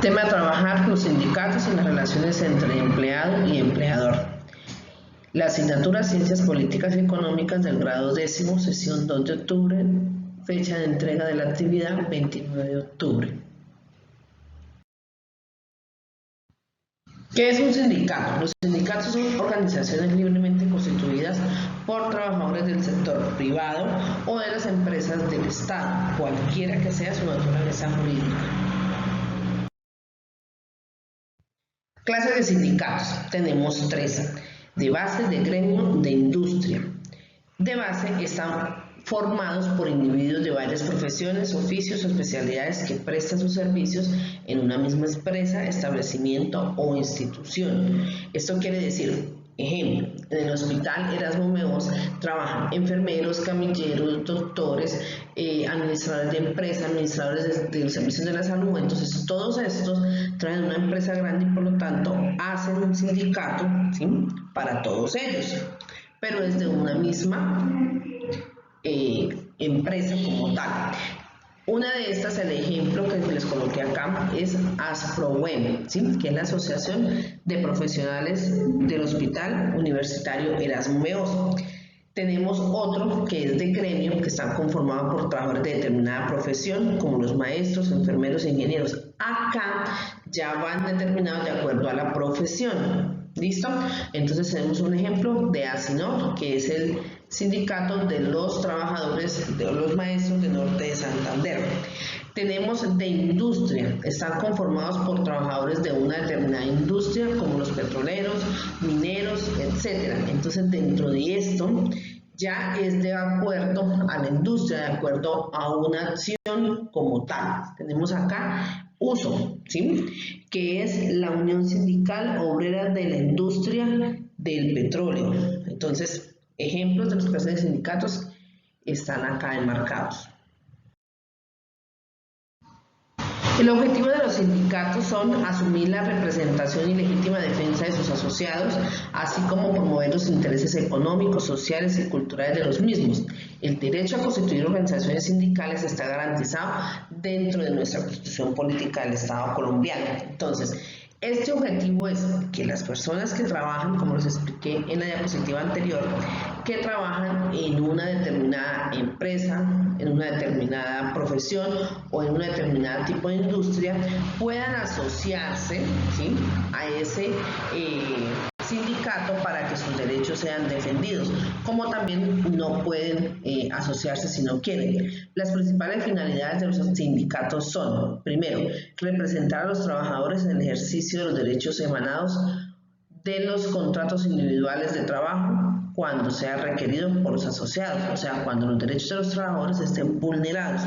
Tema a trabajar: los sindicatos y las relaciones entre empleado y empleador. La asignatura Ciencias Políticas y Económicas del grado 10º, sesión 2 de octubre, fecha de entrega de la actividad 29 de octubre. ¿Qué es un sindicato? Los sindicatos son organizaciones libremente constituidas por trabajadores del sector privado o de las empresas del Estado, cualquiera que sea su naturaleza jurídica. Clases de sindicatos. Tenemos 3. De base, de gremio, de industria. De base están formados por individuos de varias profesiones, oficios o especialidades que prestan sus servicios en una misma empresa, establecimiento o institución. Esto quiere decir, ejemplo, en el Hospital Erasmo Meos trabajan enfermeros, camilleros, doctores, administradores de empresas, administradores de los servicios de la salud. Entonces todos estos traen una empresa grande y por lo tanto hacen un sindicato, ¿sí?, para todos ellos, pero desde una misma empresa como tal. Una de estas, el ejemplo que les coloqué acá, es ASPROUEM, ¿sí?, que es la Asociación de Profesionales del Hospital Universitario Erasmo Meos. Tenemos otro que es de gremio, que están conformados por trabajadores de determinada profesión, como los maestros, enfermeros e ingenieros. Acá ya van determinados de acuerdo a la profesión. ¿Listo? Entonces tenemos un ejemplo de ASINOR, que es el sindicato de los trabajadores, de los maestros de Norte de Santander. Tenemos de industria, están conformados por trabajadores de una determinada industria, como los petroleros, mineros, etc. Entonces dentro de esto ya es de acuerdo a la industria, de acuerdo a una acción como tal. Tenemos acá USO, ¿sí?, que es la Unión Sindical Obrera de la Industria del Petróleo. Entonces, ejemplos de los clases de sindicatos están acá enmarcados. El objetivo de los sindicatos son asumir la representación y legítima defensa de sus asociados, así como promover los intereses económicos, sociales y culturales de los mismos. El derecho a constituir organizaciones sindicales está garantizado dentro de nuestra Constitución Política del Estado colombiano. Entonces, este objetivo es que las personas que trabajan, como les expliqué en la diapositiva anterior, que trabajan en una determinada empresa, en una determinada profesión o en un determinado tipo de industria, puedan asociarse, ¿sí?, a ese sindicato para que sus derechos sean defendidos, como también no pueden asociarse si no quieren. Las principales finalidades de los sindicatos son: primero, representar a los trabajadores en el ejercicio de los derechos emanados de los contratos individuales de trabajo cuando sea requerido por los asociados, o sea, cuando los derechos de los trabajadores estén vulnerados.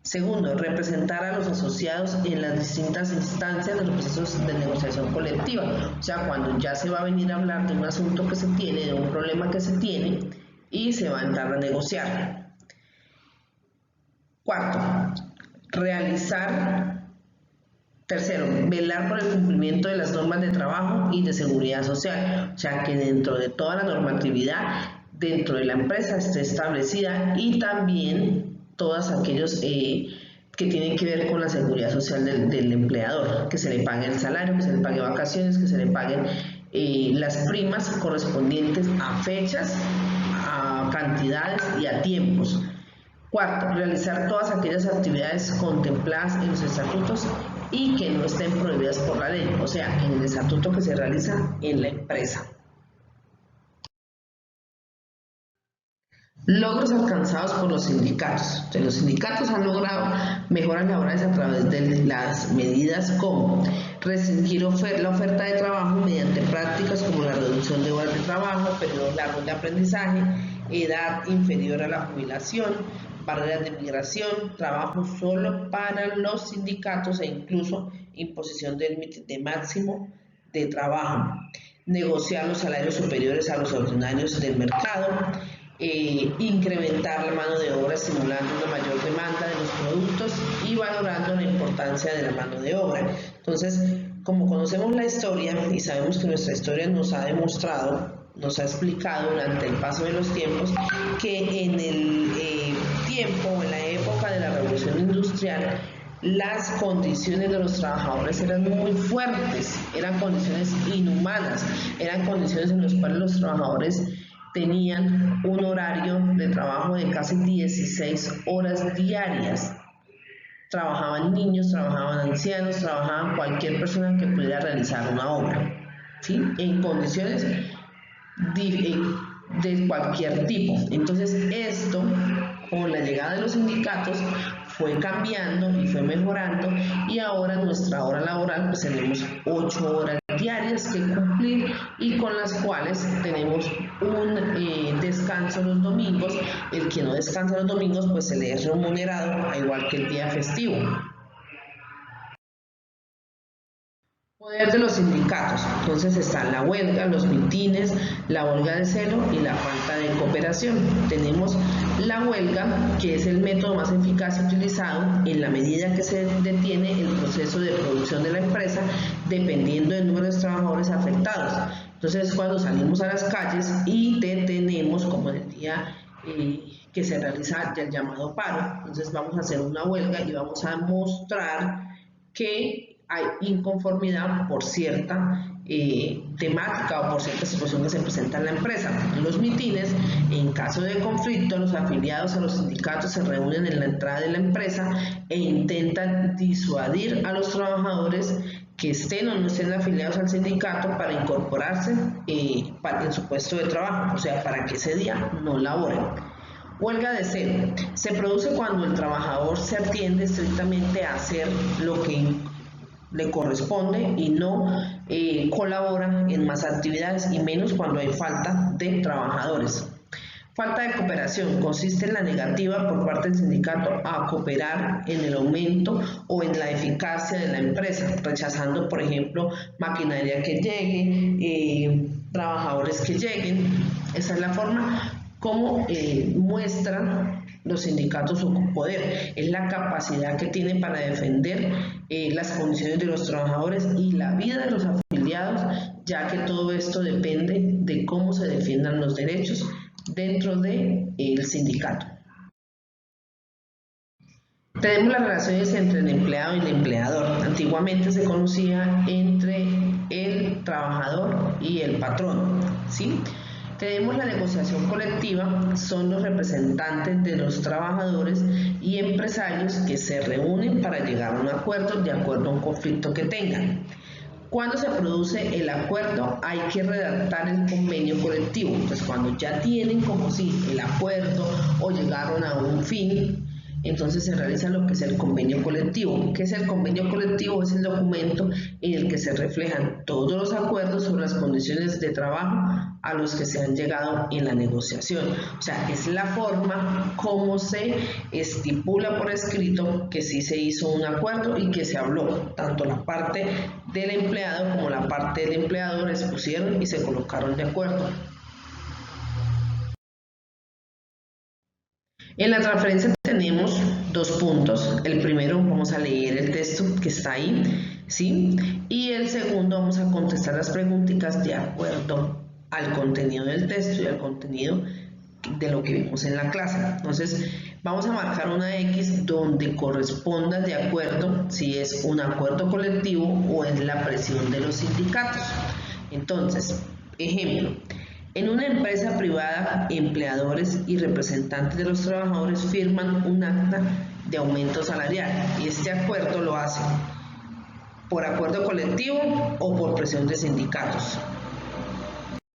Segundo, representar a los asociados en las distintas instancias de los procesos de negociación colectiva, o sea, cuando ya se va a venir a hablar de un asunto que se tiene, de un problema que se tiene y se va a entrar a negociar. Cuarto, tercero, velar por el cumplimiento de las normas de trabajo y de seguridad social, o sea, que dentro de toda la normatividad dentro de la empresa esté establecida, y también todos aquellos que tienen que ver con la seguridad social del empleador, que se le pague el salario, que se le pague vacaciones, que se le paguen las primas correspondientes a fechas, a cantidades y a tiempos. Cuarto, realizar todas aquellas actividades contempladas en los estatutos y que no estén prohibidas por la ley, o sea, en el estatuto que se realiza en la empresa. Logros alcanzados por los sindicatos. Los sindicatos han logrado mejoras laborales a través de las medidas como restringir la oferta de trabajo mediante prácticas como la reducción de horas de trabajo, periodos largos de aprendizaje, edad inferior a la jubilación, barreras de migración, trabajo solo para los sindicatos e incluso imposición del límite de máximo de trabajo, negociar los salarios superiores a los ordinarios del mercado, incrementar la mano de obra estimulando una mayor demanda de los productos y valorando la importancia de la mano de obra. Entonces, como conocemos la historia y sabemos que nuestra historia nos ha demostrado, nos ha explicado durante el paso de los tiempos que en el tiempo o en la época de la revolución industrial las condiciones de los trabajadores eran muy fuertes, eran condiciones inhumanas, eran condiciones en las cuales los trabajadores tenían un horario de trabajo de casi 16 horas diarias. Trabajaban niños, trabajaban ancianos, trabajaban cualquier persona que pudiera realizar una obra, ¿sí? En condiciones de cualquier tipo. Entonces esto, con la llegada de los sindicatos, fue cambiando y fue mejorando, y ahora nuestra hora laboral pues tenemos 8 horas diarias que cumplir, y con las cuales tenemos un descanso los domingos. El que no descansa los domingos pues se le es remunerado, al igual que el día festivo. Poder de los sindicatos. Entonces están la huelga, los mitines, la huelga de celo y la falta de cooperación. Tenemos la huelga, que es el método más eficaz utilizado en la medida que se detiene el proceso de producción de la empresa dependiendo del número de trabajadores afectados. Entonces es cuando salimos a las calles y detenemos, como en el día que se realiza el llamado paro. Entonces vamos a hacer una huelga y vamos a mostrar que hay inconformidad por cierta temática o por cierta situación que se presenta en la empresa. En los mitines, en caso de conflicto, los afiliados a los sindicatos se reúnen en la entrada de la empresa e intentan disuadir a los trabajadores que estén o no estén afiliados al sindicato para incorporarse en su puesto de trabajo, o sea, para que ese día no laboren. Huelga de celo. Se produce cuando el trabajador se atiende estrictamente a hacer lo que le corresponde y no colabora en más actividades, y menos cuando hay falta de trabajadores. Falta de cooperación consiste en la negativa por parte del sindicato a cooperar en el aumento o en la eficacia de la empresa, rechazando, por ejemplo, maquinaria que llegue, trabajadores que lleguen. Esa es la forma como muestran los sindicatos su poder, es la capacidad que tienen para defender las condiciones de los trabajadores y la vida de los afiliados, ya que todo esto depende de cómo se defiendan los derechos dentro del sindicato. Tenemos las relaciones entre el empleado y el empleador. Antiguamente se conocía entre el trabajador y el patrón, ¿sí? Tenemos la negociación colectiva, son los representantes de los trabajadores y empresarios que se reúnen para llegar a un acuerdo de acuerdo a un conflicto que tengan. Cuando se produce el acuerdo hay que redactar el convenio colectivo. Entonces cuando ya tienen como si el acuerdo o llegaron a un fin, entonces se realiza lo que es el convenio colectivo. ¿Qué es el convenio colectivo? Es el documento en el que se reflejan todos los acuerdos sobre las condiciones de trabajo a los que se han llegado en la negociación. O sea, es la forma como se estipula por escrito que sí se hizo un acuerdo y que se habló. Tanto la parte del empleado como la parte del empleador expusieron y se colocaron de acuerdo. En la transferencia tenemos dos puntos. El primero vamos a leer el texto que está ahí, ¿sí? Y el segundo vamos a contestar las preguntitas de acuerdo al contenido del texto y al contenido de lo que vimos en la clase. Entonces vamos a marcar una X donde corresponda de acuerdo si es un acuerdo colectivo o es la presión de los sindicatos. Entonces, ejemplo. En una empresa privada, empleadores y representantes de los trabajadores firman un acta de aumento salarial y este acuerdo lo hacen por acuerdo colectivo o por presión de sindicatos.